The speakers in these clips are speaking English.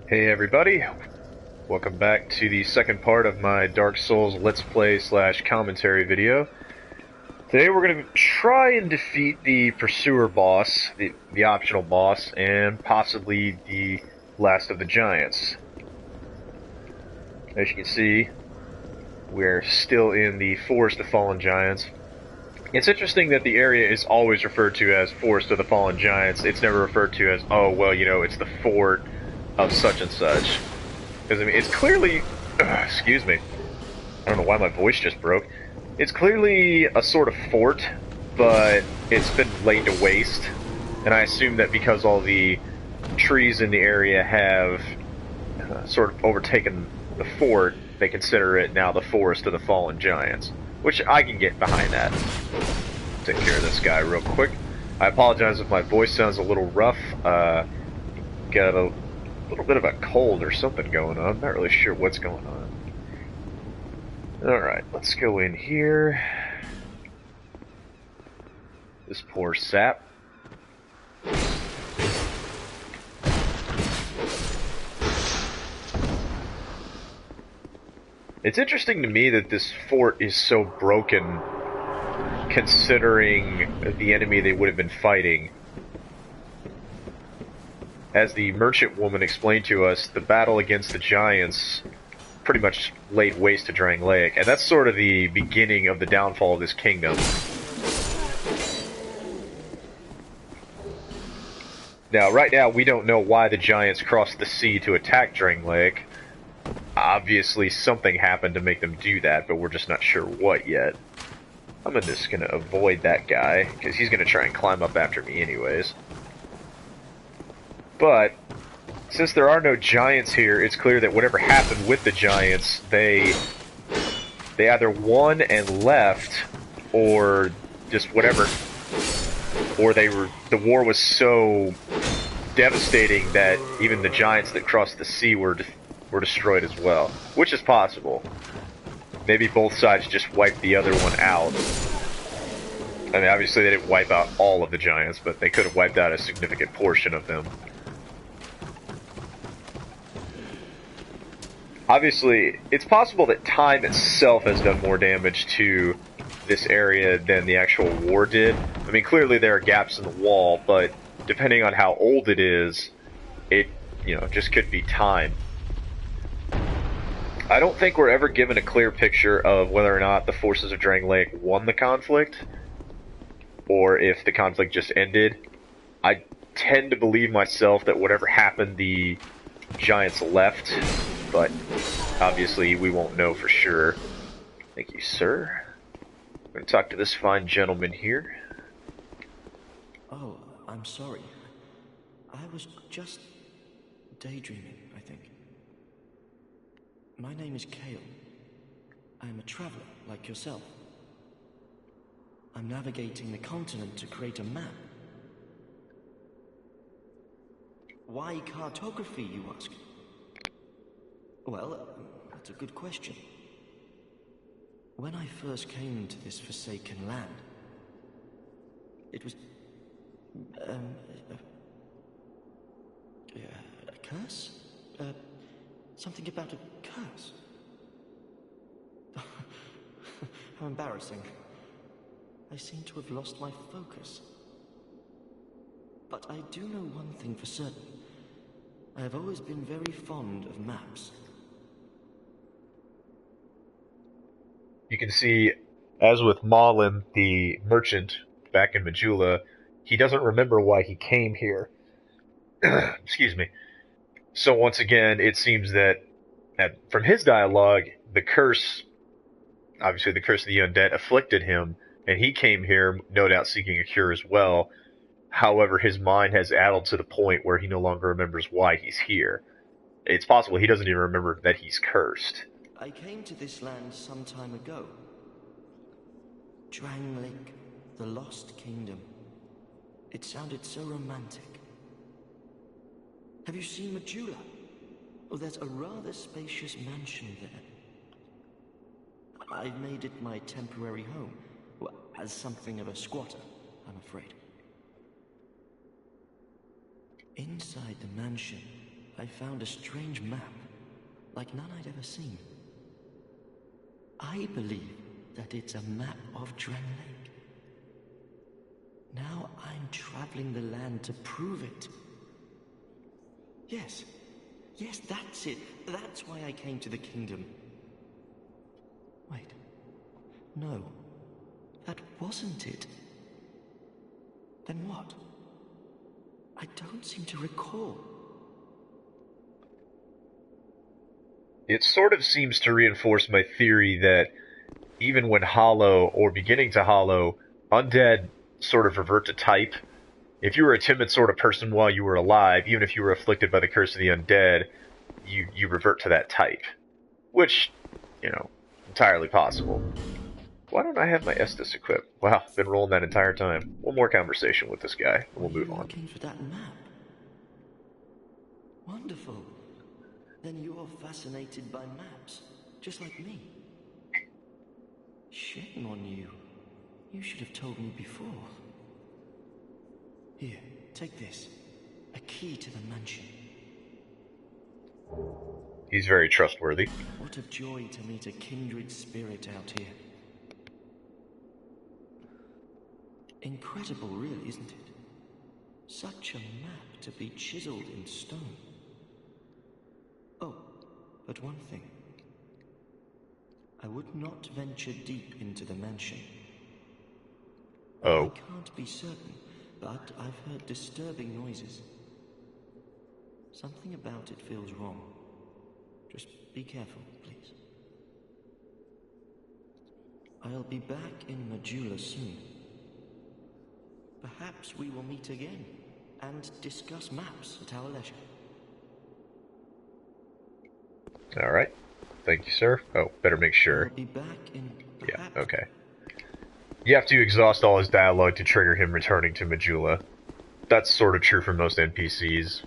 Hey everybody, welcome back to the second part of my Dark Souls Let's Play slash commentary video. Today we're going to try and defeat the Pursuer boss, the optional boss, and possibly the last of the giants. As you can see, we're still in the Forest of Fallen Giants. It's interesting that the area is always referred to as Forest of the Fallen Giants. It's never referred to as, oh, well, you know, it's the fort of such and such. Because, I mean, it's clearly... excuse me. I don't know why my voice just broke. It's clearly a sort of fort, but it's been laid to waste. And I assume that because all the trees in the area have sort of overtaken the fort, they consider it now the Forest of the Fallen Giants. Which I can get behind that. Take care of this guy real quick. I apologize if my voice sounds a little rough. Got a little bit of a cold or something going on. Not really sure what's going on. Alright, let's go in here. This poor sap. It's interesting to me that this fort is so broken, considering the enemy they would have been fighting. As the merchant woman explained to us, the battle against the giants pretty much laid waste to Drangleic, and that's sort of the beginning of the downfall of this kingdom. Now, right now, we don't know why the giants crossed the sea to attack Drangleic. Obviously, something happened to make them do that, but we're just not sure what yet. I'm just gonna avoid that guy, because he's gonna try and climb up after me anyways. But, since there are no giants here, it's clear that whatever happened with the giants, they either won and left, or just whatever, or the war was so devastating that even the giants that crossed the sea were destroyed as well, which is possible. Maybe both sides just wiped the other one out. I mean, obviously they didn't wipe out all of the giants, but they could have wiped out a significant portion of them. Obviously, it's possible that time itself has done more damage to this area than the actual war did. I mean, clearly there are gaps in the wall, but depending on how old it is, it, you know, just could be time. I don't think we're ever given a clear picture of whether or not the forces of Drangleic won the conflict, or if the conflict just ended. I tend to believe myself that whatever happened, the giants left, but obviously we won't know for sure. Thank you, sir. I'm going to talk to this fine gentleman here. Oh, I'm sorry. I was just daydreaming, I think. My name is Kale. I am a traveler like yourself. I'm navigating the continent to create a map. Why cartography, you ask? Well, that's a good question. When I first came to this forsaken land, it was... a curse? Something about a curse? How embarrassing. I seem to have lost my focus. But I do know one thing for certain. I have always been very fond of maps. You can see, as with Malin, the merchant back in Majula, he doesn't remember why he came here. Excuse me. So once again, it seems that from his dialogue, the curse, obviously the curse of the undead, afflicted him, and he came here, no doubt seeking a cure as well. However, his mind has addled to the point where he no longer remembers why he's here. It's possible he doesn't even remember that he's cursed. I came to this land some time ago. Drangleic, the Lost Kingdom. It sounded so romantic. Have you seen Majula? Oh, there's a rather spacious mansion there. I've made it my temporary home. Well, as something of a squatter, I'm afraid. Inside the mansion, I found a strange map, like none I'd ever seen. I believe that it's a map of Drangleic. Now I'm traveling the land to prove it. Yes, that's it. That's why I came to the kingdom. Wait, no, that wasn't it. Then what? I don't seem to recall. It sort of seems to reinforce my theory that even when hollow, or beginning to hollow, undead sort of revert to type. If you were a timid sort of person while you were alive, even if you were afflicted by the curse of the undead, you revert to that type. Which, you know, entirely possible. Why don't I have my Estus equipped? Wow, been rolling that entire time. One more conversation with this guy, and we'll move on. Looking for that map. Wonderful. Then you're fascinated by maps, just like me. Shame on you. You should have told me before. Here, take this. A key to the mansion. He's very trustworthy. What a joy to meet a kindred spirit out here. Incredible, really, isn't it? Such a map to be chiseled in stone. Oh, but one thing. I would not venture deep into the mansion. Oh. I can't be certain, but I've heard disturbing noises. Something about it feels wrong. Just be careful, please. I'll be back in Majula soon. Perhaps we will meet again and discuss maps at our leisure. Alright. Thank you, sir. Oh, better make sure. I'll be back in Yeah, okay. You have to exhaust all his dialogue to trigger him returning to Majula. That's sort of true for most NPCs.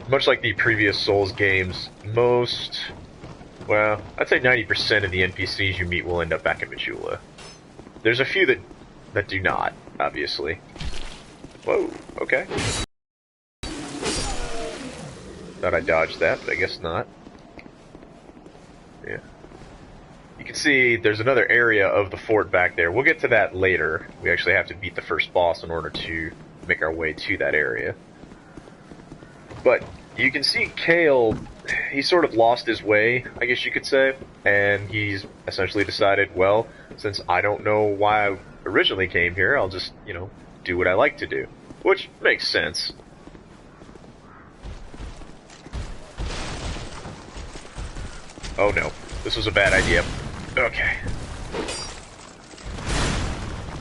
Much like the previous Souls games, well, I'd say 90% of the NPCs you meet will end up back in Majula. There's a few that do not, obviously. Whoa, okay. Thought I dodged that, but I guess not. Yeah. You can see there's another area of the fort back there. We'll get to that later. We actually have to beat the first boss in order to make our way to that area. But you can see Kale, he sort of lost his way, I guess you could say. And he's essentially decided, well, since I don't know why I originally came here, I'll just, you know, do what I like to do. Which makes sense. Oh no, this was a bad idea. Okay.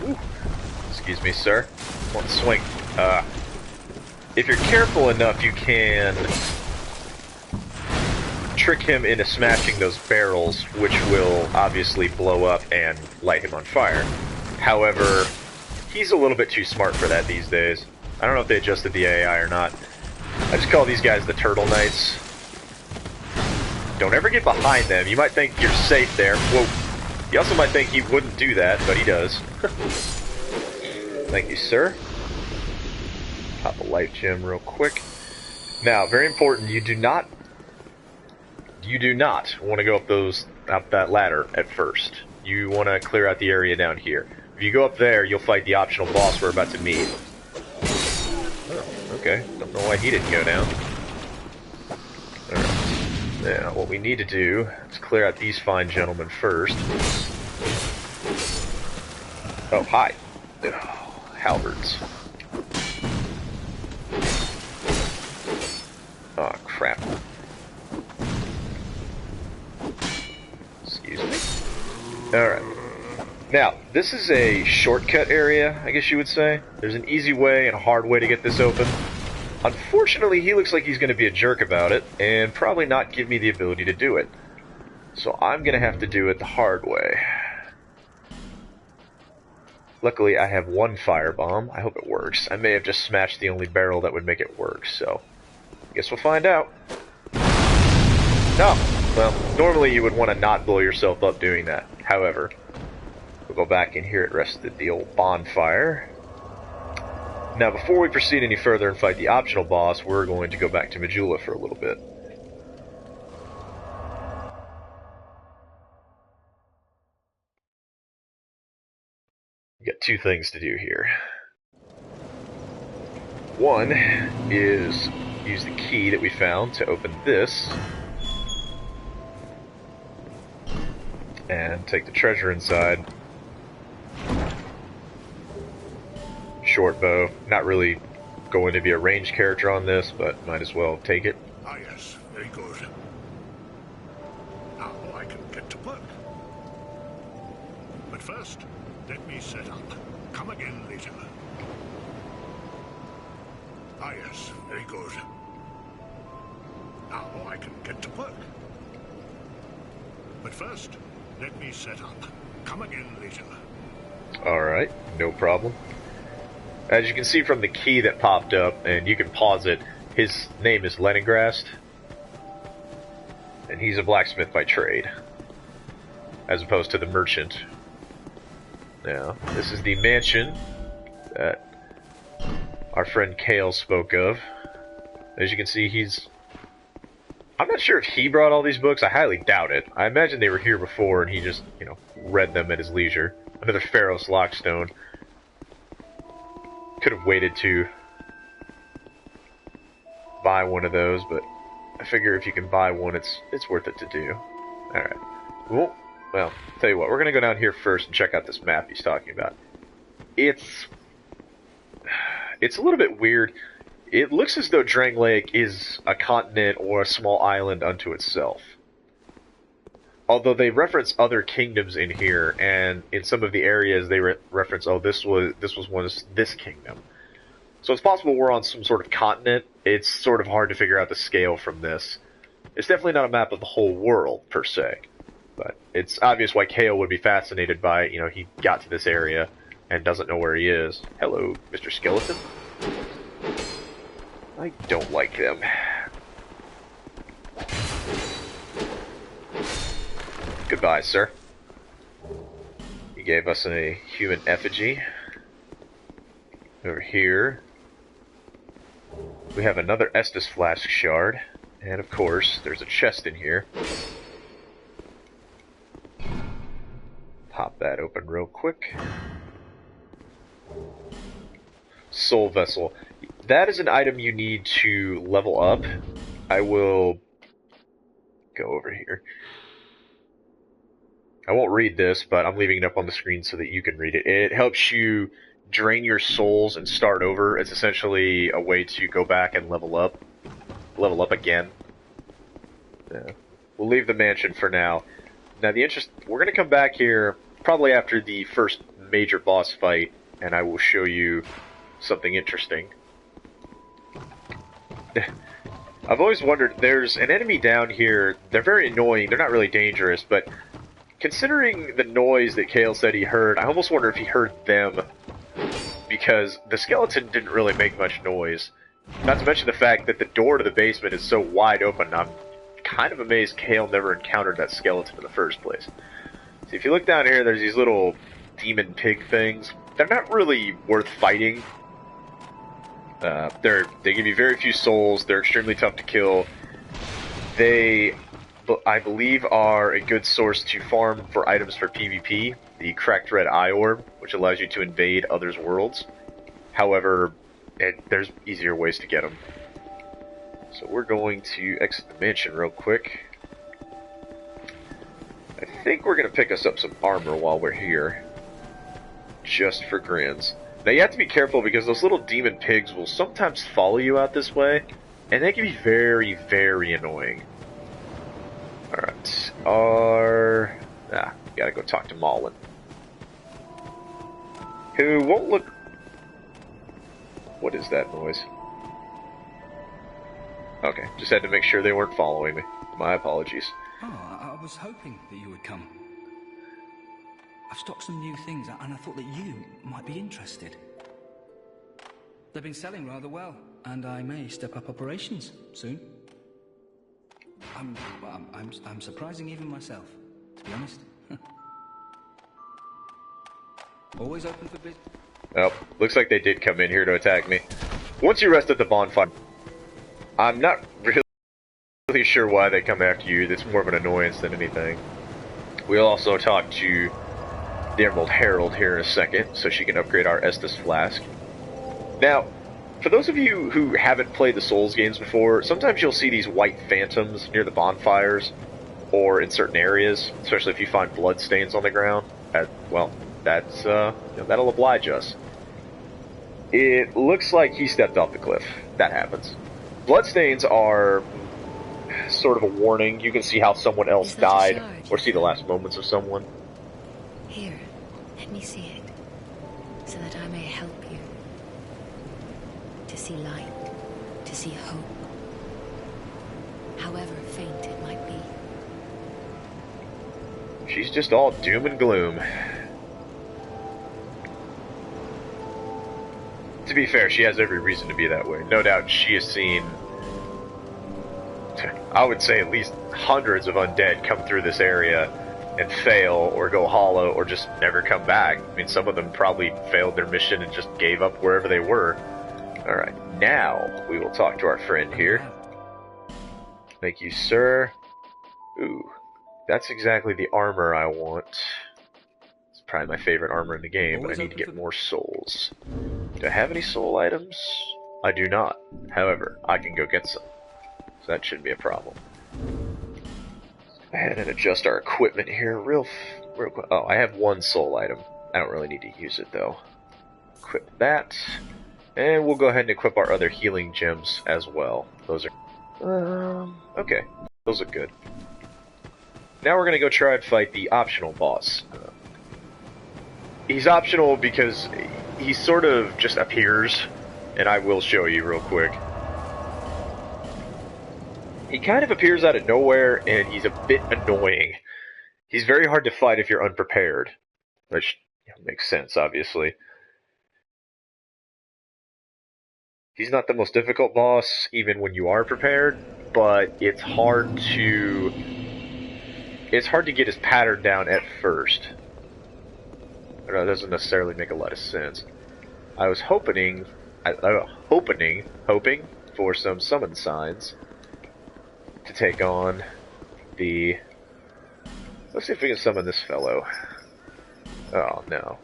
Ooh. Excuse me, sir. Want to swing. If you're careful enough, you can trick him into smashing those barrels, which will obviously blow up and light him on fire. However, he's a little bit too smart for that these days. I don't know if they adjusted the AI or not. I just call these guys the Turtle Knights. Don't ever get behind them. You might think you're safe there. Whoa. You also might think he wouldn't do that, but he does. Thank you, sir. Pop a life gem real quick. Now, very important, you do not want to go up that ladder at first. You want to clear out the area down here. If you go up there, you'll fight the optional boss we're about to meet. Oh, okay. Don't know why he didn't go down. Alright. Now, what we need to do is clear out these fine gentlemen first. Oh, hi. Oh, halberds. Oh, crap. Excuse me. Alright. Now, this is a shortcut area, I guess you would say. There's an easy way and a hard way to get this open. Unfortunately, he looks like he's going to be a jerk about it, and probably not give me the ability to do it. So I'm going to have to do it the hard way. Luckily, I have one firebomb. I hope it works. I may have just smashed the only barrel that would make it work, so I guess we'll find out. No. Well, normally you would want to not blow yourself up doing that. However, we'll go back in here. It rested the old bonfire. Now, before we proceed any further and fight the optional boss, we're going to go back to Majula for a little bit. We got two things to do here. One is use the key that we found to open this, and take the treasure inside. Short bow. Not really going to be a ranged character on this, but might as well take it. Ah, yes, very good. Now I can get to work. But first, let me set up. Come again later. Ah, yes, very good. Now I can get to work. But first, let me set up. Come again later. Alright, no problem. As you can see from the key that popped up, and you can pause it, his name is Leningrast, and he's a blacksmith by trade, as opposed to the merchant. Now, this is the mansion that our friend Kale spoke of. As you can see, I'm not sure if he brought all these books. I highly doubt it. I imagine they were here before, and he just, read them at his leisure. Another Pharos Lockstone. Could have waited to buy one of those, but I figure if you can buy one, it's worth it to do. Alright. Well, tell you what, we're gonna go down here first and check out this map he's talking about. It's a little bit weird. It looks as though Drangleic is a continent or a small island unto itself. Although they reference other kingdoms in here, and in some of the areas they reference, oh, this was once this kingdom. So it's possible we're on some sort of continent. It's sort of hard to figure out the scale from this. It's definitely not a map of the whole world, per se. But it's obvious why Kale would be fascinated by it. He got to this area and doesn't know where he is. Hello, Mr. Skeleton. I don't like them. Goodbye, sir. He gave us a human effigy. Over here, we have another Estus Flask shard. And of course, there's a chest in here. Pop that open real quick. Soul Vessel. That is an item you need to level up. I will go over here. I won't read this, but I'm leaving it up on the screen so that you can read it. It helps you drain your souls and start over. It's essentially a way to go back and level up again. Yeah. We'll leave the mansion for now. Now, we're going to come back here probably after the first major boss fight, and I will show you something interesting. I've always wondered, there's an enemy down here. They're very annoying. They're not really dangerous, but considering the noise that Kale said he heard, I almost wonder if he heard them, because the skeleton didn't really make much noise. Not to mention the fact that the door to the basement is so wide open. I'm kind of amazed Kale never encountered that skeleton in the first place. See, if you look down here, there's these little demon pig things. They're not really worth fighting. They give you very few souls. They're extremely tough to kill. They, I believe, are a good source to farm for items for PvP. The Cracked Red Eye Orb, which allows you to invade others' worlds. However, there's easier ways to get them. So we're going to exit the mansion real quick. I think we're going to pick us up some armor while we're here. Just for grins. Now you have to be careful because those little demon pigs will sometimes follow you out this way. And they can be very, very annoying. Alright. Gotta go talk to Malin. Who won't look... What is that noise? Okay, just had to make sure they weren't following me. My apologies. Oh, I was hoping that you would come. I've stocked some new things, and I thought that you might be interested. They've been selling rather well, and I may step up operations soon. I'm surprising even myself, to be honest. Always open for business. Oh, looks like they did come in here to attack me. Once you rest at the bonfire, I'm not really sure why they come after you. It's more of an annoyance than anything. We'll also talk to the Emerald Herald here in a second, so she can upgrade our Estus Flask. Now, for those of you who haven't played the Souls games before, sometimes you'll see these white phantoms near the bonfires, or in certain areas, especially if you find bloodstains on the ground. Well, that's, that'll oblige us. It looks like he stepped off the cliff. That happens. Bloodstains are sort of a warning. You can see how someone else died, or see the last moments of someone. Here, let me see it, so that I may help you. To see light, to see hope, however faint it might be. She's just all doom and gloom. To be fair, she has every reason to be that way. No doubt she has seen, I would say, at least hundreds of undead come through this area and fail, or go hollow, or just never come back. I mean, some of them probably failed their mission and just gave up wherever they were. Alright, now we will talk to our friend here. Thank you, sir. Ooh, that's exactly the armor I want. It's probably my favorite armor in the game, but I need to get more souls. Do I have any soul items? I do not. However, I can go get some. So that shouldn't be a problem. Go ahead and adjust our equipment here real quick. Oh, I have one soul item. I don't really need to use it though. Equip that. And we'll go ahead and equip our other healing gems as well. Those are... okay. Those look good. Now we're going to go try and fight the optional boss. He's optional because he sort of just appears, and I will show you real quick. He kind of appears out of nowhere, and he's a bit annoying. He's very hard to fight if you're unprepared, which makes sense, obviously. He's not the most difficult boss, even when you are prepared, but it's hard to get his pattern down at first. That doesn't necessarily make a lot of sense. I was hoping for some summon signs to take on the... Let's see if we can summon this fellow. Oh, no.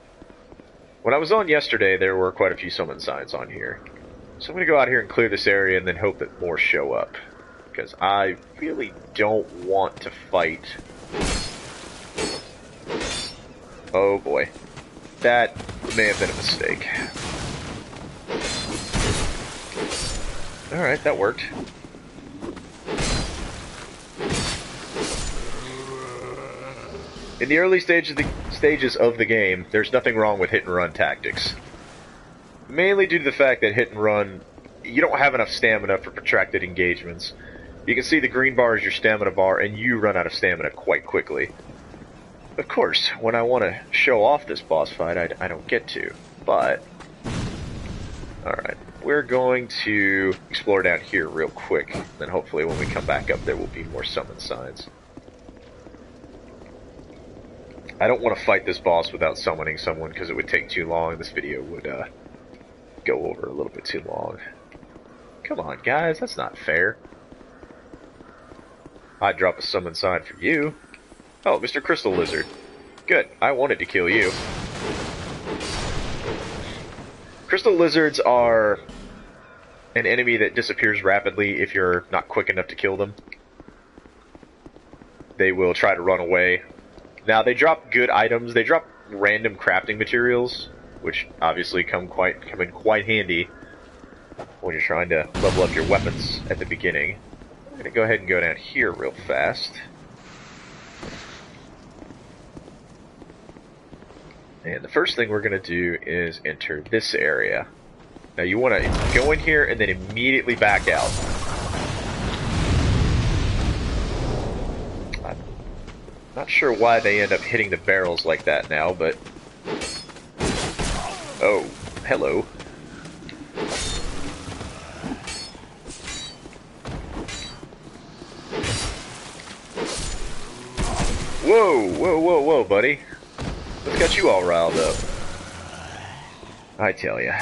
When I was on yesterday, there were quite a few summon signs on here. So I'm going to go out here and clear this area and then hope that more show up. Because I really don't want to fight... Oh boy. That may have been a mistake. Alright, that worked. In the early stages of the game, there's nothing wrong with hit and run tactics. Mainly due to the fact that hit and run, you don't have enough stamina for protracted engagements. You can see the green bar is your stamina bar, and you run out of stamina quite quickly. Of course, when I want to show off this boss fight, I don't get to, but... Alright, we're going to explore down here real quick, then hopefully when we come back up there will be more summon signs. I don't want to fight this boss without summoning someone, because it would take too long. This video would go over a little bit too long. Come on, guys, that's not fair. I'd drop a summon sign for you. Oh, Mr. Crystal Lizard. Good, I wanted to kill you. Crystal Lizards are an enemy that disappears rapidly if you're not quick enough to kill them. They will try to run away. Now, they drop good items. They drop random crafting materials, which obviously come in quite handy when you're trying to level up your weapons at the beginning. I'm going to go ahead and go down here real fast. And the first thing we're going to do is enter this area. Now, you want to go in here and then immediately back out. Not sure why they end up hitting the barrels like that now, but... Oh, hello. Whoa, whoa, whoa, whoa, buddy. What's got you all riled up? I tell ya.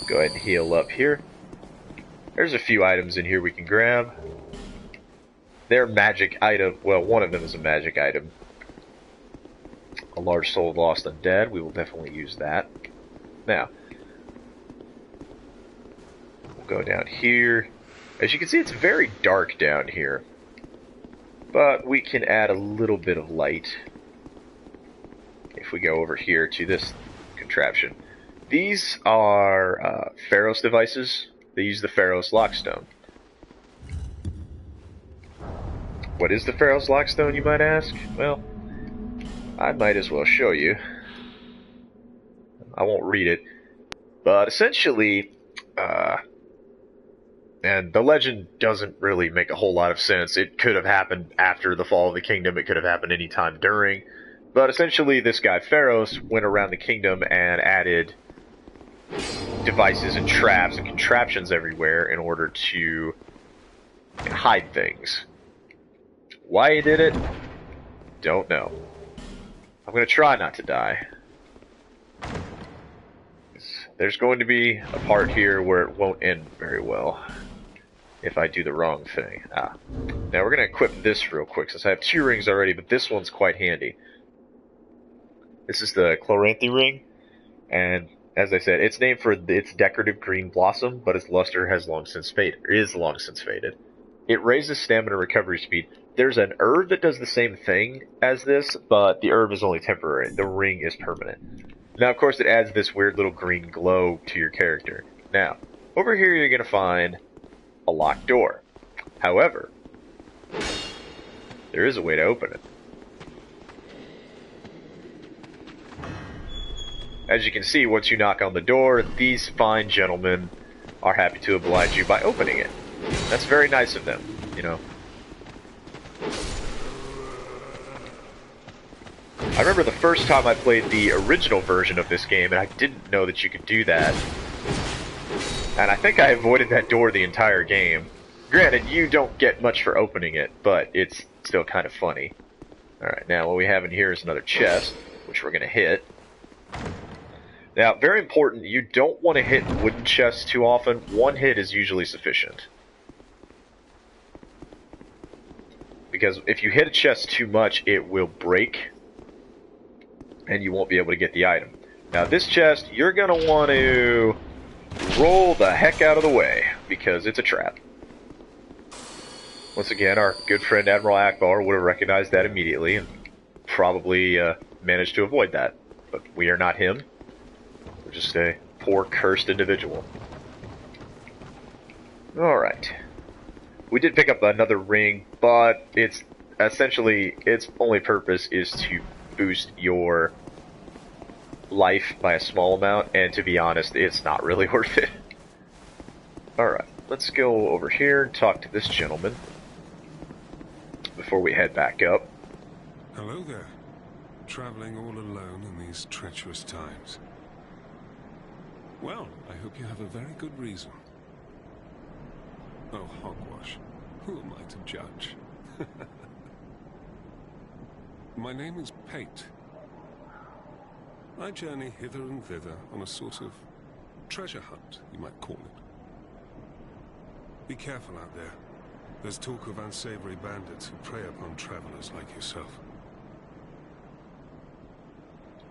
Go ahead and heal up here. There's a few items in here we can grab. They're magic item. Well, one of them is a magic item. A large soul of lost undead. We will definitely use that. Now, we'll go down here. As you can see, it's very dark down here. But we can add a little bit of light if we go over here to this contraption. These are Pharos devices. They use the Pharos Lockstone. What is the Pharos Lockstone, you might ask? Well, I might as well show you. I won't read it. But essentially, and the legend doesn't really make a whole lot of sense. It could have happened after the fall of the kingdom. It could have happened any time during. But essentially, this guy, Pharos, went around the kingdom and added devices and traps and contraptions everywhere in order to hide things. Why he did it? Don't know. I'm going to try not to die. There's going to be a part here where it won't end very well if I do the wrong thing. Now we're going to equip this real quick since I have 2 rings already, but this one's quite handy. This is the Chloranthy ring, and as I said, it's named for its decorative green blossom, but its luster is long since faded. It raises stamina recovery speed. There's an herb that does the same thing as this, but the herb is only temporary. The ring is permanent. Now, of course, it adds this weird little green glow to your character. Now, over here you're going to find a locked door. However, there is a way to open it. As you can see, once you knock on the door, these fine gentlemen are happy to oblige you by opening it. That's very nice of them, you know. I remember the first time I played the original version of this game, and I didn't know that you could do that. And I think I avoided that door the entire game. Granted, you don't get much for opening it, but it's still kind of funny. Alright, now what we have in here is another chest, which we're going to hit. Now, very important, you don't want to hit wooden chests too often. 1 hit is usually sufficient. Because if you hit a chest too much, it will break, and you won't be able to get the item. Now, this chest, you're going to want to roll the heck out of the way, because it's a trap. Once again, our good friend Admiral Akbar would have recognized that immediately, and probably managed to avoid that. But we are not him. We're just a poor, cursed individual. Alright. We did pick up another ring, but it's essentially, its only purpose is to boost your life by a small amount, and to be honest, it's not really worth it. Alright, let's go over here and talk to this gentleman before we head back up. Hello there. Traveling all alone in these treacherous times. Well, I hope you have a very good reason. Oh, hogwash. Who am I to judge? My name is Pate. I journey hither and thither on a sort of treasure hunt, you might call it. Be careful out there. There's talk of unsavory bandits who prey upon travelers like yourself.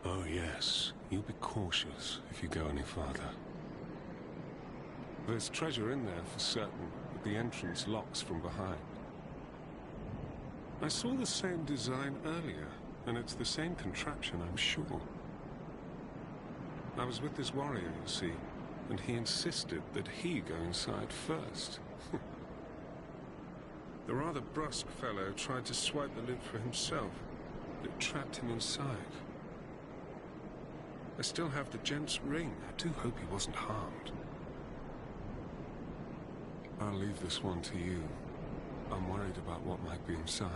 Oh yes, you be cautious if you go any farther. There's treasure in there for certain, but the entrance locks from behind. I saw the same design earlier, and it's the same contraption, I'm sure. I was with this warrior, you see, and he insisted that he go inside first. The rather brusque fellow tried to swipe the lid for himself, but it trapped him inside. I still have the gent's ring. I do hope he wasn't harmed. I'll leave this one to you. I'm worried about what might be inside.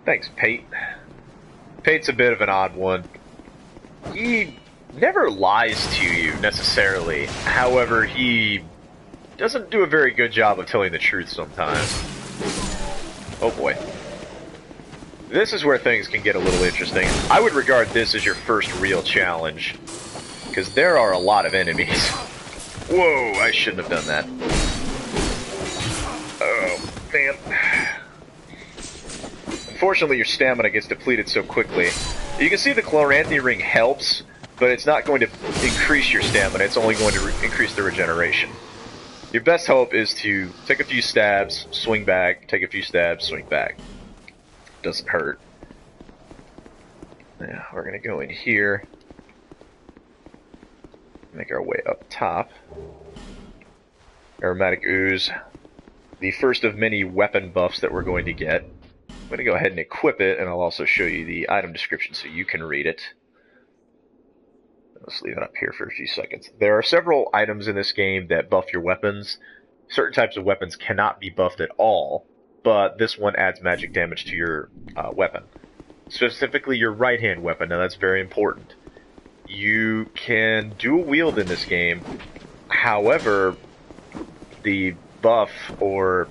Thanks, Pate. Pate's a bit of an odd one. He never lies to you, necessarily. However, he doesn't do a very good job of telling the truth sometimes. Oh boy. This is where things can get a little interesting. I would regard this as your first real challenge, because there are a lot of enemies. Whoa, I shouldn't have done that. Oh, man. Unfortunately, your stamina gets depleted so quickly. You can see the Chloranthy ring helps, but it's not going to increase your stamina, it's only going to increase the regeneration. Your best hope is to take a few stabs, swing back, take a few stabs, swing back. Doesn't hurt. Now, we're going to go in here. Make our way up top. Aromatic Ooze. The first of many weapon buffs that we're going to get. I'm going to go ahead and equip it, and I'll also show you the item description so you can read it. Let's leave it up here for a few seconds. There are several items in this game that buff your weapons. Certain types of weapons cannot be buffed at all, but this one adds magic damage to your weapon. Specifically your right-hand weapon, and that's very important. You can dual wield in this game, however, the buff or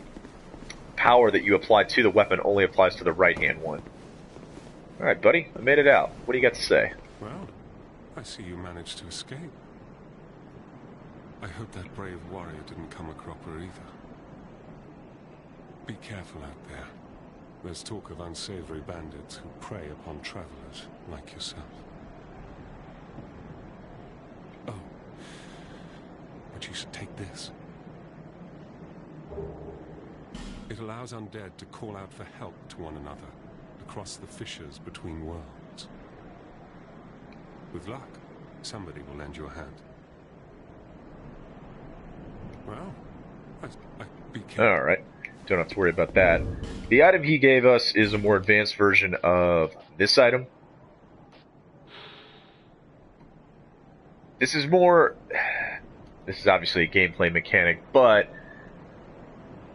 power that you apply to the weapon only applies to the right-hand one. Alright, buddy, I made it out. What do you got to say? Well, I see you managed to escape. I hope that brave warrior didn't come a cropper either. Be careful out there. There's talk of unsavory bandits who prey upon travelers like yourself. Oh, but you should take this. It allows undead to call out for help to one another across the fissures between worlds. With luck, somebody will lend you a hand. Well, be careful. Alright, don't have to worry about that. The item he gave us is a more advanced version of this item. This is more... This is obviously a gameplay mechanic, but...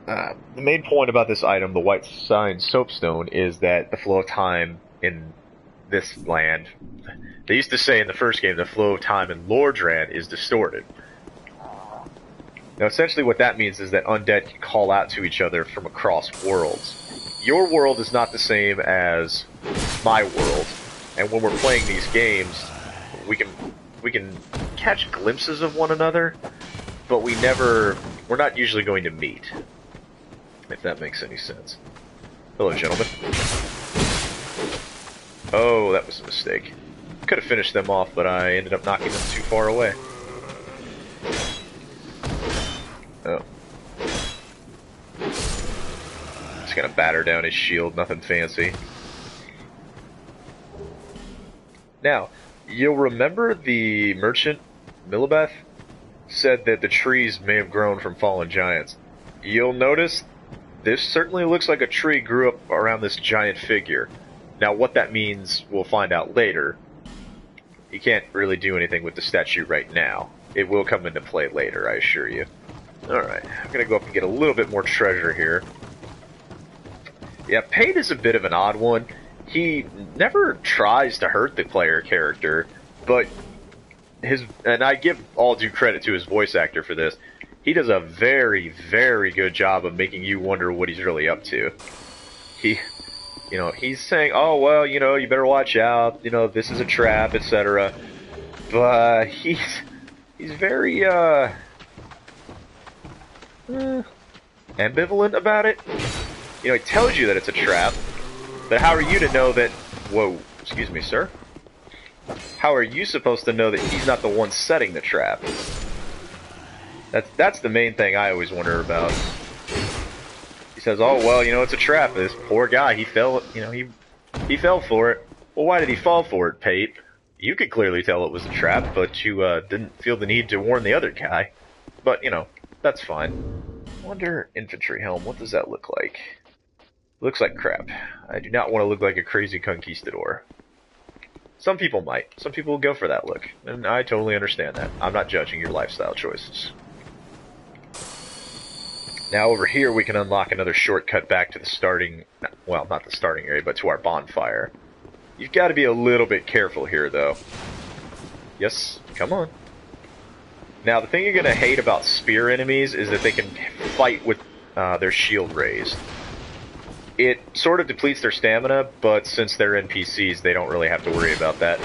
the main point about this item, the White Sign Soapstone, is that the flow of time in this land... They used to say in the first game the flow of time in Lordran is distorted. Now essentially what that means is that undead can call out to each other from across worlds. Your world is not the same as my world, and when we're playing these games, we can catch glimpses of one another, but we're not usually going to meet. If that makes any sense. Hello, gentlemen. Oh, that was a mistake. Could have finished them off, but I ended up knocking them too far away. Oh. Just gonna batter down his shield, nothing fancy. Now, you'll remember the merchant, Millibeth, said that the trees may have grown from fallen giants. You'll notice this certainly looks like a tree grew up around this giant figure. Now, what that means, we'll find out later. You can't really do anything with the statue right now. It will come into play later, I assure you. Alright, I'm gonna go up and get a little bit more treasure here. Yeah, Pate is a bit of an odd one. He never tries to hurt the player character, but and I give all due credit to his voice actor for this, he does a very, very good job of making you wonder what he's really up to. He's saying, oh, well, you better watch out, this is a trap, etc. But he's very, ambivalent about it. He tells you that it's a trap, but how are you to know that... Whoa, excuse me, sir. How are you supposed to know that he's not the one setting the trap? That's the main thing I always wonder about. He says, oh, well, it's a trap. This poor guy, he fell, he fell for it. Well, why did he fall for it, Pate? You could clearly tell it was a trap, but you didn't feel the need to warn the other guy. But, that's fine. Wonder infantry helm, what does that look like? Looks like crap. I do not want to look like a crazy conquistador. Some people might. Some people will go for that look. And I totally understand that. I'm not judging your lifestyle choices. Now over here we can unlock another shortcut back to the starting... Well, not the starting area, but to our bonfire. You've got to be a little bit careful here, though. Yes, come on. Now, the thing you're going to hate about spear enemies is that they can fight with their shield raised. It sort of depletes their stamina, but since they're NPCs, they don't really have to worry about that.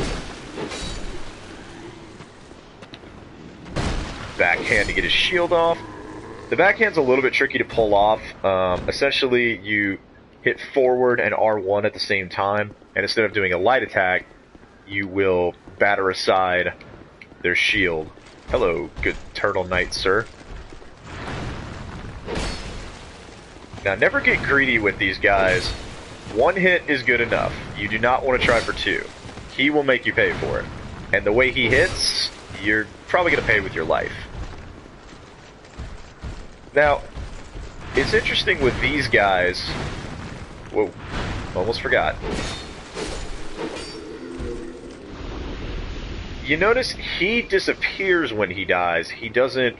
Backhand to get his shield off. The backhand's a little bit tricky to pull off. Essentially, you hit forward and R1 at the same time, and instead of doing a light attack, you will batter aside their shield. Hello, good turtle knight, sir. Now, never get greedy with these guys. One hit is good enough. You do not want to try for two. He will make you pay for it. And the way he hits, you're probably going to pay with your life. Now, it's interesting with these guys... Whoa, almost forgot. You notice he disappears when he dies. He doesn't...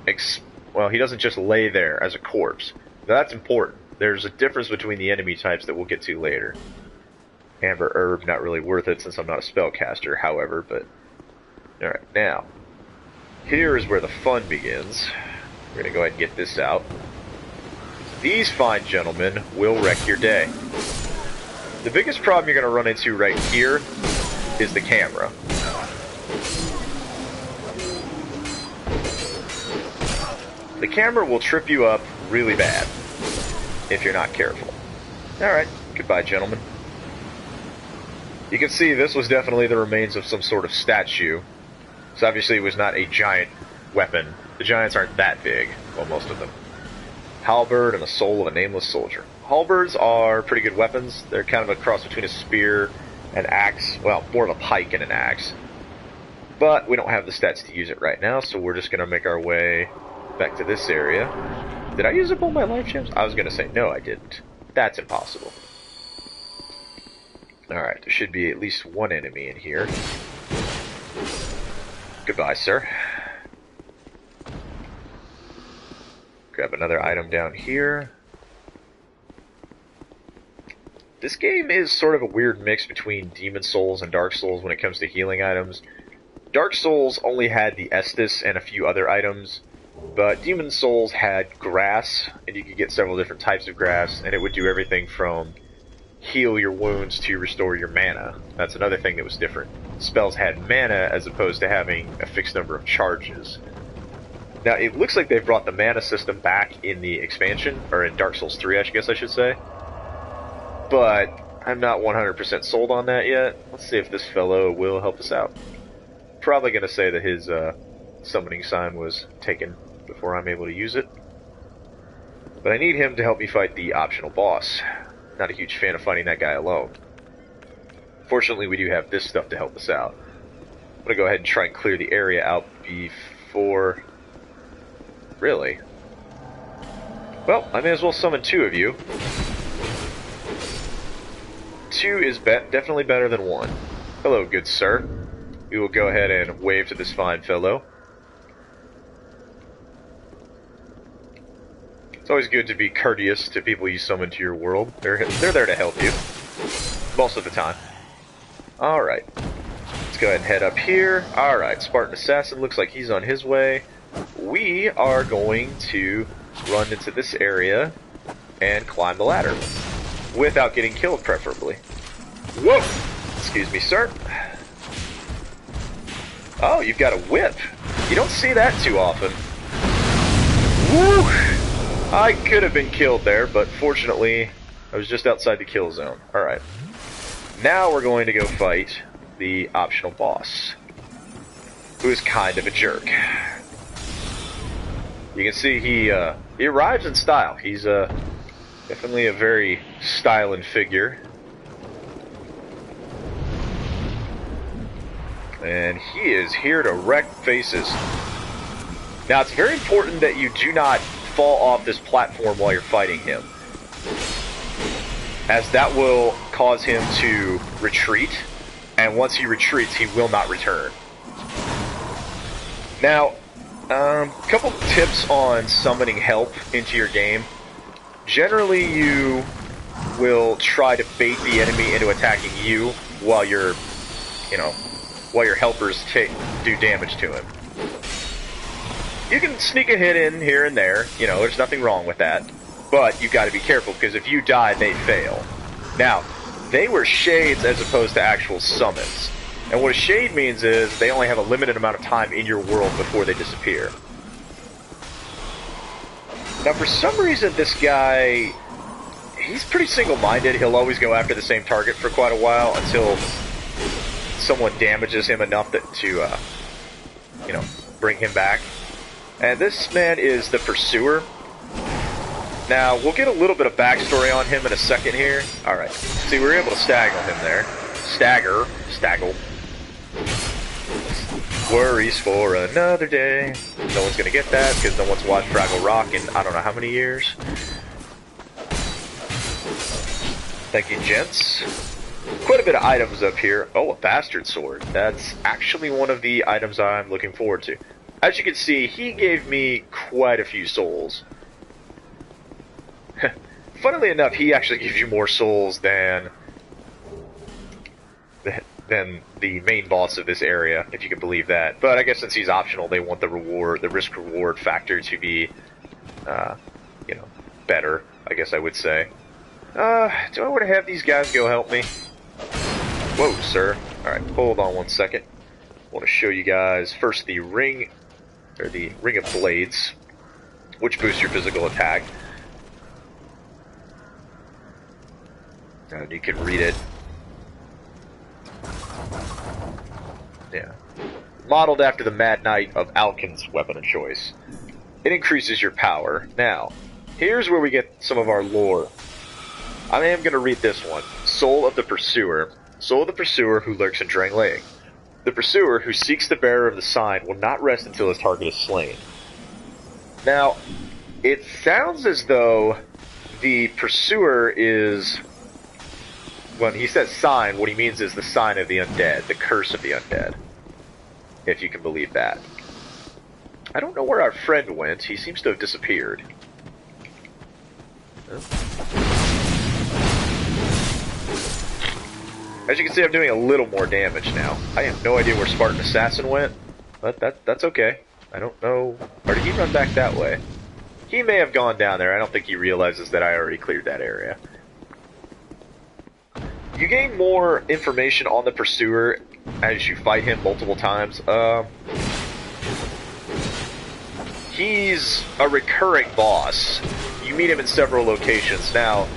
he doesn't just lay there as a corpse. Now, that's important. There's a difference between the enemy types that we'll get to later. Amber Herb, not really worth it since I'm not a spellcaster, however, but... Alright, now. Here is where the fun begins. We're going to go ahead and get this out. These fine gentlemen will wreck your day. The biggest problem you're going to run into right here is the camera. The camera will trip you up really bad if you're not careful. Alright, goodbye, gentlemen. You can see this was definitely the remains of some sort of statue. So obviously it was not a giant weapon. The giants aren't that big, well, most of them. Halberd and the soul of a nameless soldier. Halberds are pretty good weapons. They're kind of a cross between a spear and axe. Well, more of a pike and an axe. But we don't have the stats to use it right now, so we're just going to make our way back to this area. Did I use up all my life gems? I was going to say, no, I didn't. That's impossible. Alright, there should be at least one enemy in here. Goodbye, sir. Grab another item down here. This game is sort of a weird mix between Demon Souls and Dark Souls when it comes to healing items. Dark Souls only had the Estus and a few other items, but Demon Souls had grass, and you could get several different types of grass, and it would do everything from heal your wounds to restore your mana. That's another thing that was different. Spells had mana as opposed to having a fixed number of charges. Now, it looks like they've brought the mana system back in the expansion, or in Dark Souls 3, I guess I should say. But I'm not 100% sold on that yet. Let's see if this fellow will help us out. Probably going to say that his summoning sign was taken before I'm able to use it. But I need him to help me fight the optional boss. Not a huge fan of fighting that guy alone. Fortunately, we do have this stuff to help us out. I'm going to go ahead and try and clear the area out before... Really? Well, I may as well summon two of you. Two is definitely better than one. Hello, good sir. We will go ahead and wave to this fine fellow. It's always good to be courteous to people you summon to your world. They're there to help you. Most of the time. Alright. Let's go ahead and head up here. Alright, Spartan Assassin looks like he's on his way. We are going to run into this area and climb the ladder. Without getting killed, preferably. Whoa! Excuse me, sir. Oh, you've got a whip. You don't see that too often. Woo! I could have been killed there, but fortunately, I was just outside the kill zone. Alright. Now we're going to go fight the optional boss, who is kind of a jerk. You can see he arrives in style. He's definitely a very styling figure. And he is here to wreck faces. Now, it's very important that you do not fall off this platform while you're fighting him, as that will cause him to retreat, and once he retreats, he will not return. Now, a couple tips on summoning help into your game. Generally, you will try to bait the enemy into attacking you while your helpers do damage to him. You can sneak a hit in here and there, there's nothing wrong with that. But you got to be careful, because if you die, they fail. Now, they were shades as opposed to actual summons. And what a shade means is they only have a limited amount of time in your world before they disappear. Now, for some reason, this guy, he's pretty single-minded. He'll always go after the same target for quite a while until someone damages him enough to bring him back. And this man is the Pursuer. Now, we'll get a little bit of backstory on him in a second here. Alright, see, we were able to staggle him there. Staggle. Worries for another day. No one's gonna get that, because no one's watched Fraggle Rock in I don't know how many years. Thank you, gents. Quite a bit of items up here. Oh, a bastard sword. That's actually one of the items I'm looking forward to. As you can see, he gave me quite a few souls. Funnily enough, he actually gives you more souls than the main boss of this area, if you can believe that. But I guess since he's optional, they want the risk-reward factor to be, better, I guess I would say. Do I want to have these guys go help me? Whoa, sir. Alright, hold on one second. I want to show you guys first the Ring of Blades, which boosts your physical attack. And you can read it. Yeah. Modeled after the Mad Knight of Alkin's weapon of choice. It increases your power. Now, here's where we get some of our lore. I am going to read this one. Soul of the Pursuer. Soul of the Pursuer who lurks in Drangleic. The Pursuer who seeks the bearer of the sign will not rest until his target is slain. Now, it sounds as though the Pursuer is... When he says sign, what he means is the sign of the undead, the curse of the undead. If you can believe that. I don't know where our friend went. He seems to have disappeared. As you can see, I'm doing a little more damage now. I have no idea where Spartan Assassin went, but that's okay. I don't know. Or did he run back that way? He may have gone down there. I don't think he realizes that I already cleared that area. You gain more information on the Pursuer as you fight him multiple times. He's a recurring boss. You meet him in several locations. Now,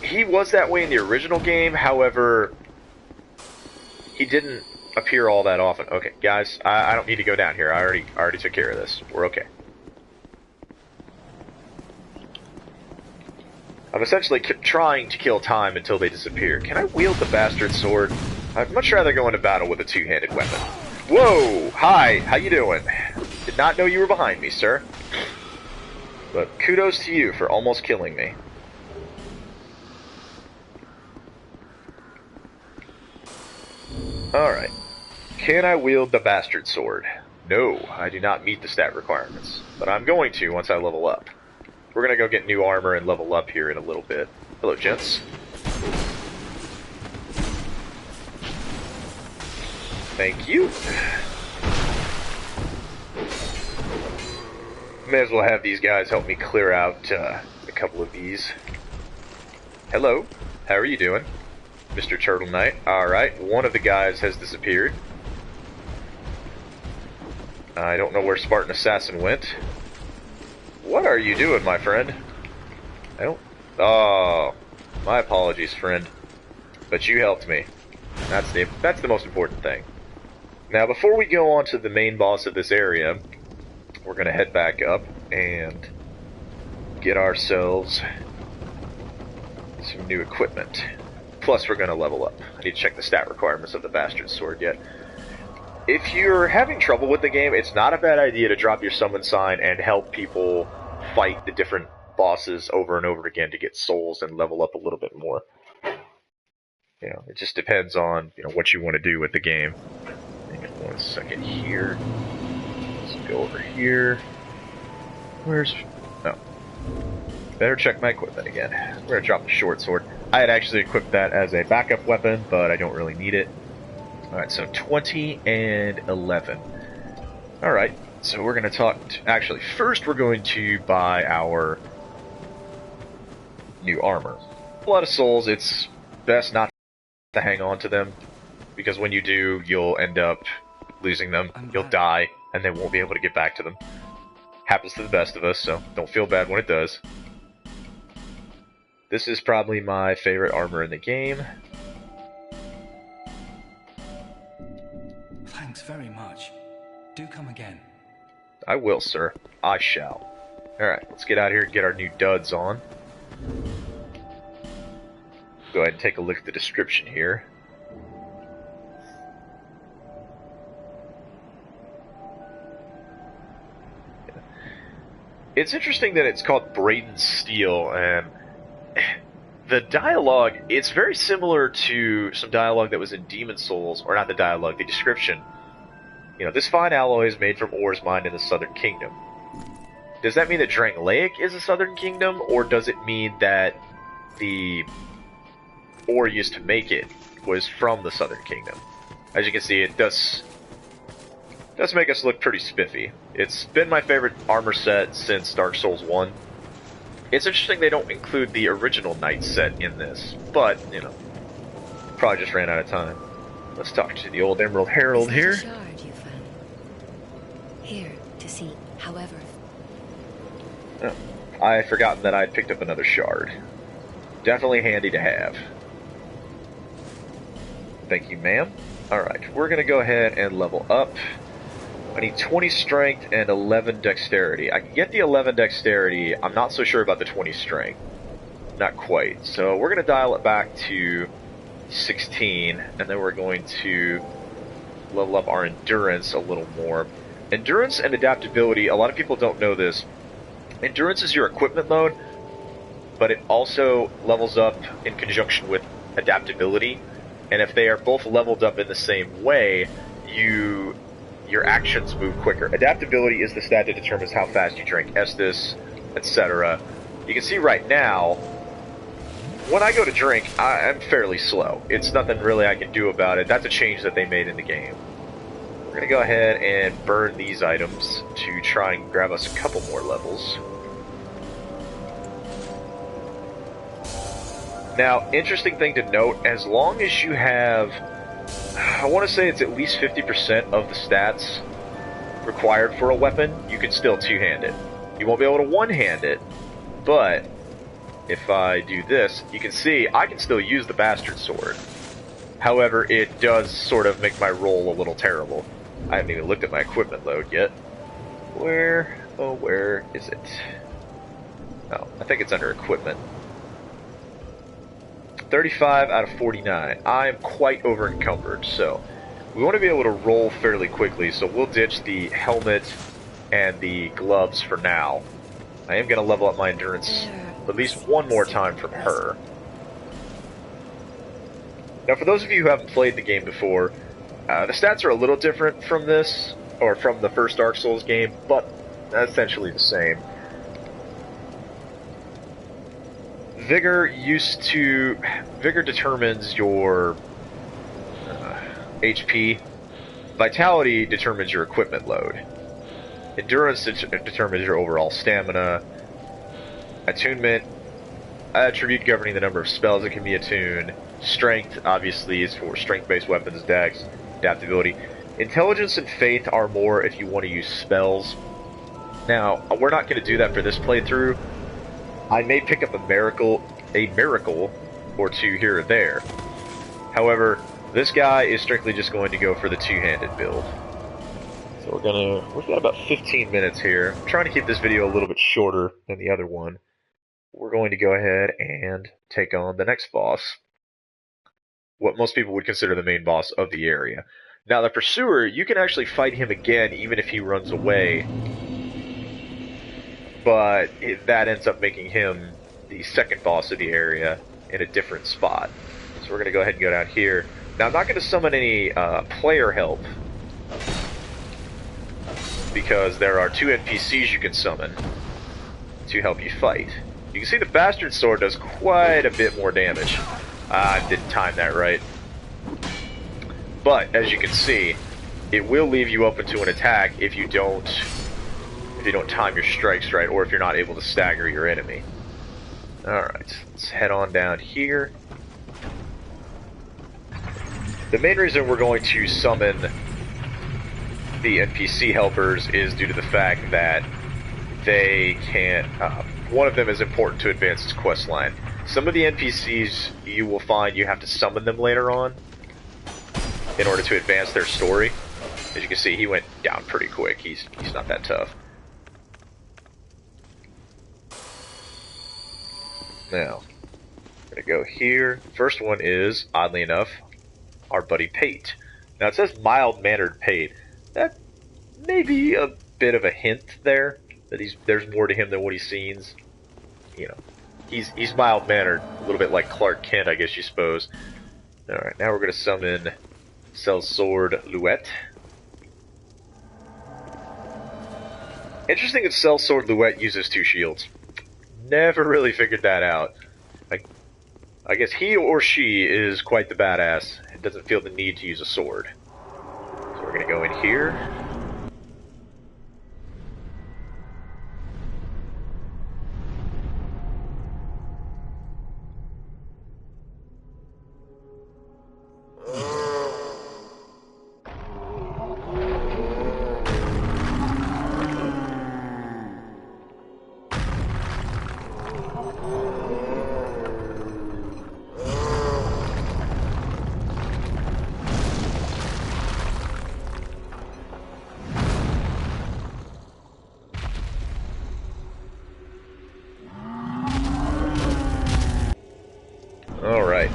he was that way in the original game, however, he didn't appear all that often. Okay, guys, I don't need to go down here. I already took care of this. We're okay. I'm essentially trying to kill time until they disappear. Can I wield the bastard sword? I'd much rather go into battle with a two-handed weapon. Whoa! Hi! How you doing? Did not know you were behind me, sir. But kudos to you for almost killing me. Alright. Can I wield the bastard sword? No, I do not meet the stat requirements. But I'm going to once I level up. We're gonna go get new armor and level up here in a little bit. Hello, gents. Thank you. May as well have these guys help me clear out a couple of these. Hello. How are you doing, Mr. Turtle Knight? Alright, one of the guys has disappeared. I don't know where Spartan Assassin went. What are you doing, my friend? I don't... Oh, my apologies, friend. But you helped me. That's the most important thing. Now, before we go on to the main boss of this area, we're going to head back up and get ourselves some new equipment. Plus, we're going to level up. I need to check the stat requirements of the Bastard Sword yet. If you're having trouble with the game, it's not a bad idea to drop your summon sign and help people fight the different bosses over and over again to get souls and level up a little bit more. You know, it just depends on, what you want to do with the game. Hang on 1 second here. Let's go over here. Oh. Better check my equipment again. We're going to drop the short sword. I had actually equipped that as a backup weapon, but I don't really need it. Alright, so 20 and 11. Alright, so we're going to talk... Actually, first we're going to buy our new armor. A lot of souls, it's best not to hang on to them, because when you do, you'll end up losing them. You'll die, and then won't be able to get back to them. Happens to the best of us, so don't feel bad when it does. This is probably my favorite armor in the game. Thanks very much. Do come again. I will, sir. I shall. Alright, let's get out here and get our new duds on. Go ahead and take a look at the description here. It's interesting that it's called Brayden's Steel, and the dialogue, it's very similar to some dialogue that was in Demon Souls, or not the dialogue, the description. You know, this fine alloy is made from ores mined in the Southern Kingdom. Does that mean that Drangleic is a Southern Kingdom, or does it mean that the ore used to make it was from the Southern Kingdom? As you can see, it does make us look pretty spiffy. It's been my favorite armor set since Dark Souls 1. It's interesting they don't include the original Knight set in this, but, you know, probably just ran out of time. Let's talk to the old Emerald Herald here. Is that a shard you found? Here, to see, however. Oh, I had forgotten that I'd picked up another shard. Definitely handy to have. Thank you, ma'am. Alright, we're gonna go ahead and level up. I need 20 strength and 11 dexterity. I can get the 11 dexterity. I'm not so sure about the 20 strength. Not quite. So we're going to dial it back to 16, and then we're going to level up our endurance a little more. Endurance and adaptability, a lot of people don't know this. Endurance is your equipment load, but it also levels up in conjunction with adaptability. And if they are both leveled up in the same way, your actions move quicker. Adaptability is the stat that determines how fast you drink Estus, etc. You can see right now, when I go to drink, I'm fairly slow. It's nothing really I can do about it. That's a change that they made in the game. We're going to go ahead and burn these items to try and grab us a couple more levels. Now, interesting thing to note, as long as you have, I want to say it's at least 50% of the stats required for a weapon, you can still two-hand it. You won't be able to one-hand it, but if I do this, you can see I can still use the Bastard Sword. However, it does sort of make my roll a little terrible. I haven't even looked at my equipment load yet. Where is it? Oh, I think it's under equipment. 35 out of 49. I am quite over encumbered, so we want to be able to roll fairly quickly, so we'll ditch the helmet and the gloves for now. I am going to level up my endurance at least one more time from her. Now, for those of you who haven't played the game before, the stats are a little different from this, or from the first Dark Souls game, but essentially the same. Vigor determines your HP. Vitality determines your equipment load. Endurance determines your overall stamina. Attunement, attribute governing the number of spells that can be attuned. Strength, obviously, is for strength-based weapons, dex, adaptability. Intelligence and faith are more if you want to use spells. Now, we're not going to do that for this playthrough. I may pick up a miracle or two here or there. However, this guy is strictly just going to go for the two-handed build. So we've got about 15 minutes here. I'm trying to keep this video a little bit shorter than the other one. We're going to go ahead and take on the next boss. What most people would consider the main boss of the area. Now, the Pursuer, you can actually fight him again even if he runs away. But that ends up making him the second boss of the area in a different spot. So we're going to go ahead and go down here. Now, I'm not going to summon any player help, because there are 2 NPCs you can summon to help you fight. You can see the Bastard Sword does quite a bit more damage. I didn't time that right. But, as you can see, it will leave you open to an attack if you don't time your strikes right, or if you're not able to stagger your enemy. Alright, let's head on down here. The main reason we're going to summon the NPC helpers is due to the fact that they can't... one of them is important to advance its quest line. Some of the NPCs you will find you have to summon them later on in order to advance their story. As you can see, he went down pretty quick. He's not that tough. Now, I'm gonna go here. First one is, oddly enough, our buddy Pate. Now it says mild-mannered Pate. That may be a bit of a hint there that there's more to him than what he seems. You know, he's mild-mannered, a little bit like Clark Kent, I guess you suppose. All right, now we're gonna summon Sellsword Luet. Interesting that Sellsword Luet uses 2 shields. Never really figured that out. I guess he or she is quite the badass and doesn't feel the need to use a sword. So we're gonna go in here. Alright.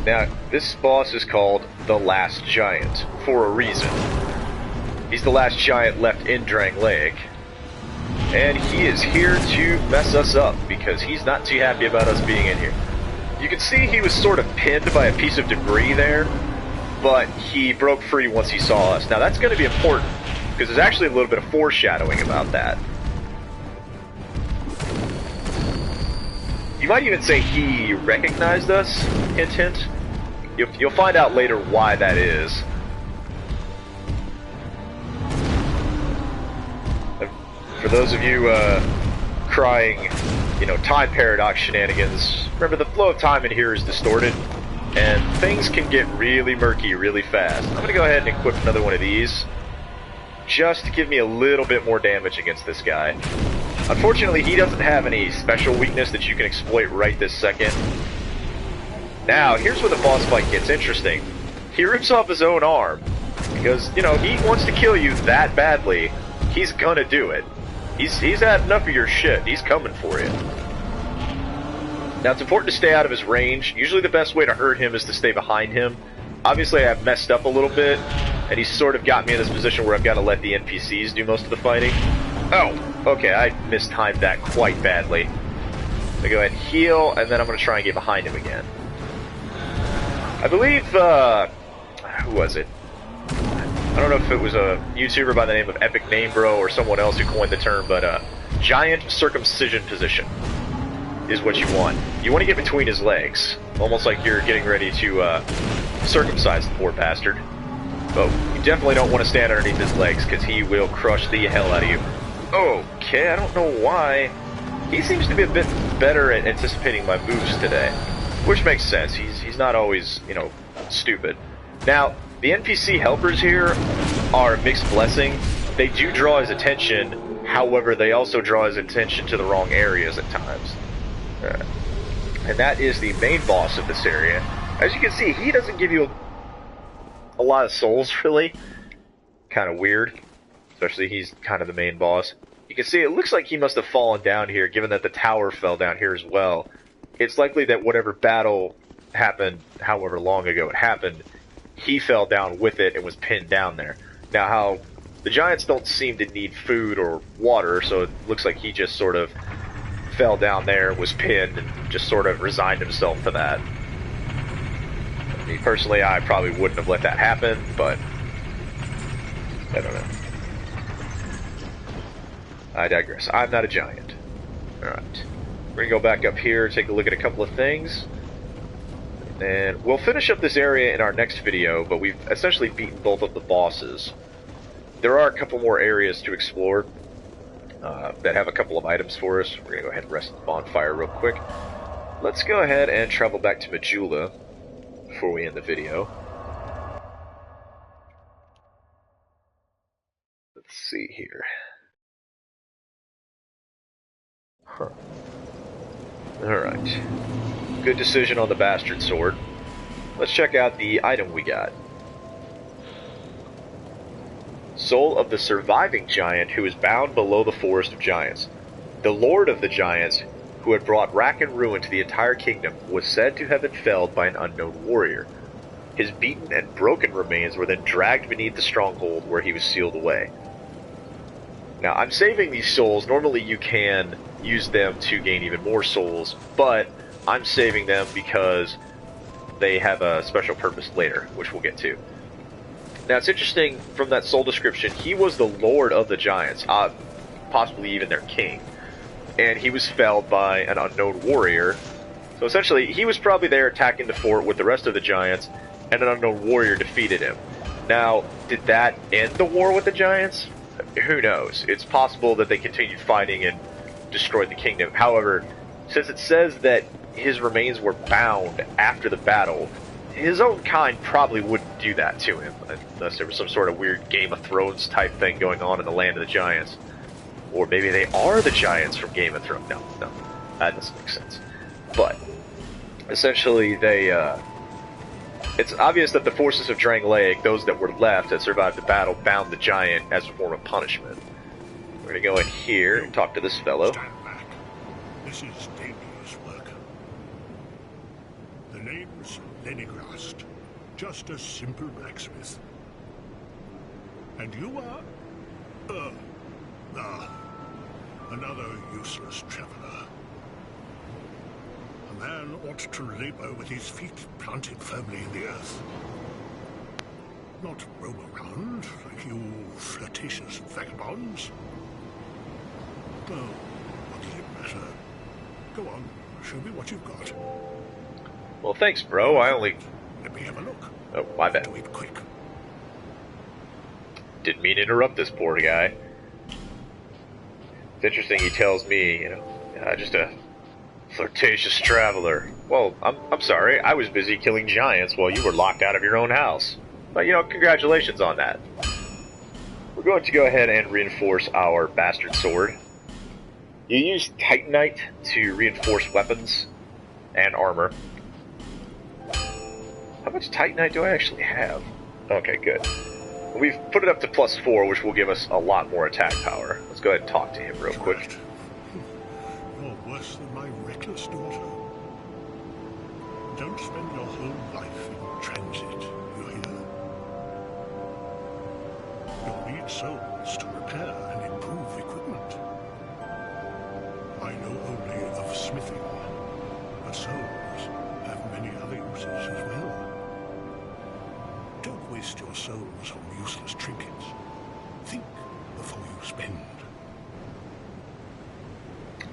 Now, this boss is called the Last Giant, for a reason. He's the last giant left in Drangleic, and he is here to mess us up, because he's not too happy about us being in here. You can see he was sort of pinned by a piece of debris there, but he broke free once he saw us. Now, that's going to be important, because there's actually a little bit of foreshadowing about that. You might even say he recognized us, hint hint. You'll find out later why that is. For those of you crying, you know, time paradox shenanigans, remember the flow of time in here is distorted, and things can get really murky really fast. I'm gonna go ahead and equip another one of these, just to give me a little bit more damage against this guy. Unfortunately, he doesn't have any special weakness that you can exploit right this second. Now, here's where the boss fight gets interesting. He rips off his own arm, because, you know, he wants to kill you that badly. He's gonna do it. He's had enough of your shit. He's coming for you. Now, it's important to stay out of his range. Usually the best way to hurt him is to stay behind him. Obviously, I've messed up a little bit, and he's sort of got me in this position where I've got to let the NPCs do most of the fighting. Oh, okay, I mistimed that quite badly. I'm gonna go ahead and heal, and then I'm gonna try and get behind him again. I believe, who was it? I don't know if it was a YouTuber by the name of Epic Name Bro or someone else who coined the term, but giant circumcision position is what you want. You want to get between his legs, almost like you're getting ready to circumcise the poor bastard. But you definitely don't want to stand underneath his legs, because he will crush the hell out of you. Okay, I don't know why. He seems to be a bit better at anticipating my moves today, which makes sense. He's not always, you know, stupid. Now, the NPC helpers here are a mixed blessing. They do draw his attention, however, they also draw his attention to the wrong areas at times. And that is the main boss of this area. As you can see, he doesn't give you a lot of souls, really. Kind of weird. Especially he's kind of the main boss. You can see it looks like he must have fallen down here, given that the tower fell down here as well. It's likely that whatever battle happened, however long ago it happened, he fell down with it and was pinned down there. Now, how the giants don't seem to need food or water, so it looks like he just sort of fell down there, was pinned, and just sort of resigned himself to that. I mean, personally, I probably wouldn't have let that happen, but I don't know. I digress. I'm not a giant. Alright. We're gonna go back up here, take a look at a couple of things. And we'll finish up this area in our next video, but we've essentially beaten both of the bosses. There are a couple more areas to explore that have a couple of items for us. We're gonna go ahead and rest the bonfire real quick. let's go ahead and travel back to Majula before we end the video. Let's see here. Huh. Alright. Good decision on the bastard sword. Let's check out the item we got. Soul of the surviving giant who is bound below the forest of giants. The lord of the giants, who had brought wrack and ruin to the entire kingdom, was said to have been felled by an unknown warrior. His beaten and broken remains were then dragged beneath the stronghold where he was sealed away. Now, I'm saving these souls. Normally you can use them to gain even more souls, but I'm saving them because they have a special purpose later, which we'll get to. Now, it's interesting, from that soul description, he was the lord of the giants, possibly even their king. And he was felled by an unknown warrior. So essentially, he was probably there attacking the fort with the rest of the giants, and an unknown warrior defeated him. Now, did that end the war with the giants? Who knows? It's possible that they continued fighting and destroyed the kingdom. However, since it says that his remains were bound after the battle, his own kind probably wouldn't do that to him, unless there was some sort of weird Game of Thrones type thing going on in the land of the giants. Or maybe they are the giants from Game of Thrones. No, that doesn't make sense. But, essentially, it's obvious that the forces of Drangleic, those that were left that survived the battle, bound the giant as a form of punishment. We're gonna go in here and talk to this fellow. Stand back. This is dangerous work. The name's Lenigrast, just a simple blacksmith. And you are? Another useless traveler. A man ought to labor with his feet planted firmly in the earth. Not roam around like you flirtatious vagabonds. Oh, what does it matter? Go on, show me what you've got. Well, thanks, bro. I only... Let me have a look. Oh, my bad. Do it quick. Didn't mean to interrupt this poor guy. It's interesting he tells me, just a flirtatious traveler. Well, I'm sorry, I was busy killing giants while you were locked out of your own house. But, congratulations on that. We're going to go ahead and reinforce our bastard sword. You use Titanite to reinforce weapons and armor. How much Titanite do I actually have? Okay, good. We've put it up to +4, which will give us a lot more attack power. Let's go ahead and talk to him real quick. You're worse than my reckless daughter. Don't spend your whole life in transit, you hear? You'll need souls to repair and improve equipment. I know only of smithing, but souls have many other uses as well. Don't waste your souls on useless trinkets. Think before you spend.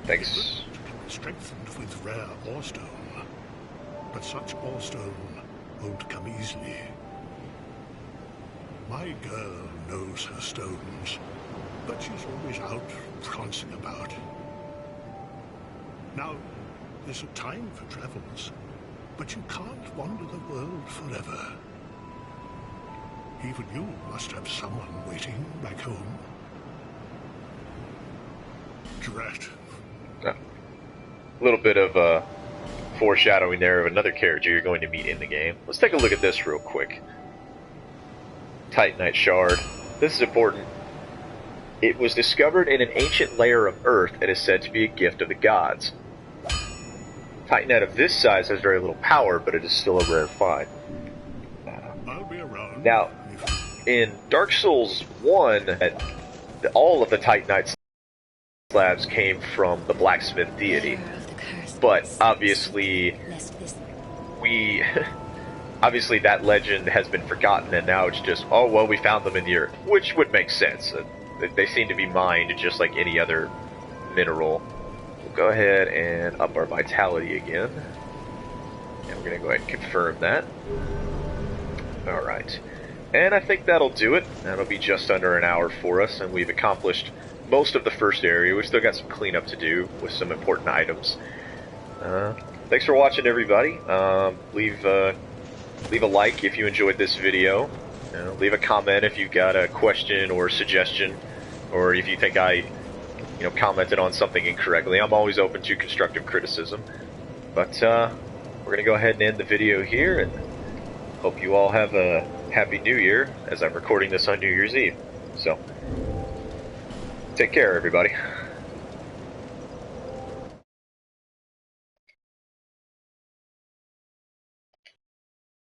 Thanks. Strengthened with rare orestone. But such orestone won't come easily. My girl knows her stones, but she's always out prancing about. Now, there's a time for travels, but you can't wander the world forever. Even you must have someone waiting back home. Drat. A little bit of foreshadowing there of another character you're going to meet in the game. Let's take a look at this real quick. Titanite shard. This is important. It was discovered in an ancient layer of earth and is said to be a gift of the gods. Titanite of this size has very little power, but it is still a rare find. I'll be around. Now, in Dark Souls 1, all of the Titanite slabs came from the blacksmith deity. But obviously, obviously that legend has been forgotten, and now it's just, oh well, we found them in the earth, which would make sense. They seem to be mined just like any other mineral. We'll go ahead and up our vitality again, and we're gonna go ahead and confirm that. All right, and I think that'll do it. That'll be just under an hour for us, and we've accomplished most of the first area. We've still got some cleanup to do with some important items. thanks for watching, everybody. Leave a like if you enjoyed this video. Leave a comment if you've got a question or suggestion, or if you think I, commented on something incorrectly. I'm always open to constructive criticism. But we're gonna go ahead and end the video here, and hope you all have a happy New Year, as I'm recording this on New Year's Eve. So, take care, everybody.